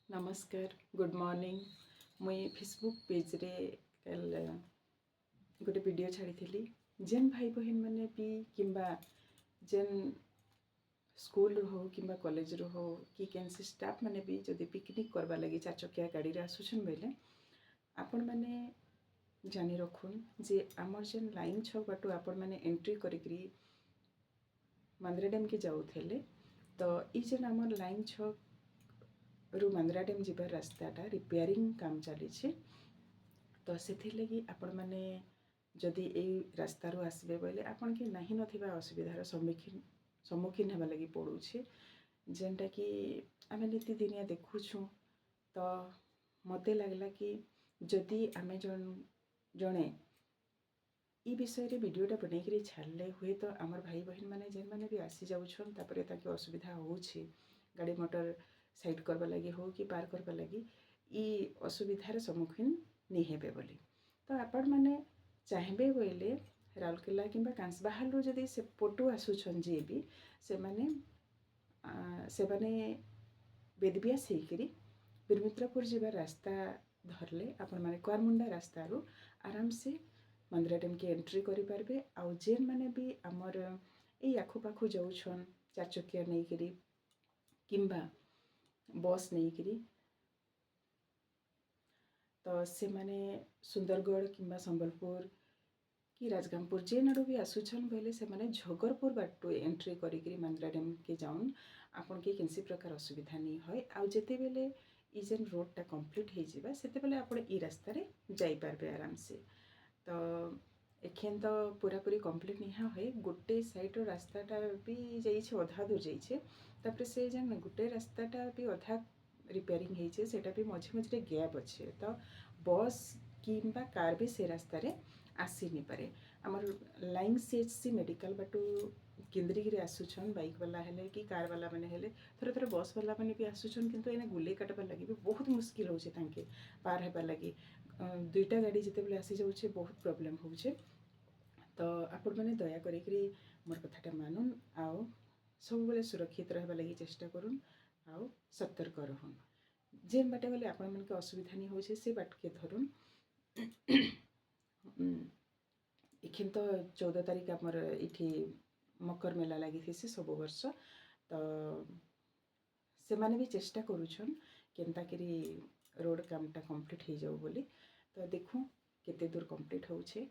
नमस्कार good morning मुई Facebook page रे कल गोटे वीडियो छाड़ी जेन भाई बहन मैंने भी किंबा जेन स्कूल हो किंबा कॉलेज रो हो कि कैंसी स्टाफ मैंने भी जदि पिकनिक करवा लगी 4 चकिया गाड़ी रे आसुछन बेले आपण मैंने जानी रखुन जे आमर जेन लाइन 6 बाटू आपण मैंने एंट्री करी मांद्रा डैम के जाऊले तो ई जेन आमर लाइन 6 रु मांद्रा डैम जीवार रास्ताटा रिपेयरिंग काम चली तो से आपण मैंने जदि यही रास्तार आसबे बोले आपन के नहीं नथिबा असुविधार सम्मुखीन होगा लगी पड़ूछे जेनटा कि आम नीतिदिनिया देखुछू तो मत लगला कि जदि आम जड़े ई विषय रे वीडियोटा बनईकरी छाड़ले हुए तो आमर भाई बहन मैंने जेन मैंने भी आसी जाऊछन तापरे ताके असुविधा होउछे गाड़ी मोटर साइड करवा लगी हो कि पार करवा लगी ई असुविधार सम्मुखीन नहीं हेबे बोली तो आपण मैंने चाहबे बोले राउरकेला किंबा कांसबाहालू जदि से पटु आसुछन जी भी से माने वेदव्यास होकर बीरमित्रपुर जीवा रास्ता धरले आपण मैंने कुआरमुंडा रास्तारू आराम से मांद्रा डैम के एंट्री करें आउ जेन मैंने भी आमर यही आखुपाखु जाऊन 4 चकिया नहीं करी किंबा बस नहीं करी तो से माने सुंदरगढ़ किंबा संबलपुर कि राजगामपुर जेन आड़ू भी आसुछन बोले से माने झगरपुर बाटू एंट्री करी मांद्रा डैम के जाऊन आपन के किसी प्रकार असुविधा नहीं होय आउ जेते बेले ई जेन रोडटा कंप्लीट हो जावा सेते बेले आपण ई रास्ता रे जाई पारबे आराम से तो एखेन तो पूरापूरी कंप्लीट नहीं हुए गोटे साइड रास्ताटा भी जाइए अधा दूर जाइए तापर से जेन गोटे रास्ताटा भी अधा रिपेयरिंग होइए सेटा भी मझे मझे गैप अच्छे तो बस किंबा कार भी से रास्ता रे आसी नहीं पारे आमर लाइन CHC मेडिकल बाटू केन्द्रिकी आसुछन बाइक वाला हेले कि कार वाला मैंने हेले थोड़े थोड़े बस वाला मैंने भी आसुछन किंतु एने गुले काटबार लगी भी बहुत मुश्किल होचे तांके पार हेबार लगी दुईटा गाड़ी जिते बेले आसी जाउछे बहुत प्रॉब्लम होउछे तो आपण मैंने दया करी मोर कथाटा मानुन आओ सब बेले सुरक्षित रहबा लगी चेष्टा करुन आओ सतर्क रहून जेन बाटे गले आपण मन के असुविधा नहीं होछे से बाट के धरुन एखिन तो 14 तारीख आमर इठी मकर मेला लगी थी सब वर्ष तो से माने भी चेष्टा करुछन केनता करी रोड कामटा कंप्लीट हो जाऊ बोली तो देखूँ केते दूर कंप्लीट होछे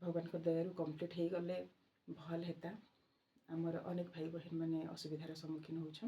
भगवान को दयारू कंप्लीट हो गले भल हेता आमर अनेक भाई बहन माने असुविधार सम्मुखीन होछन।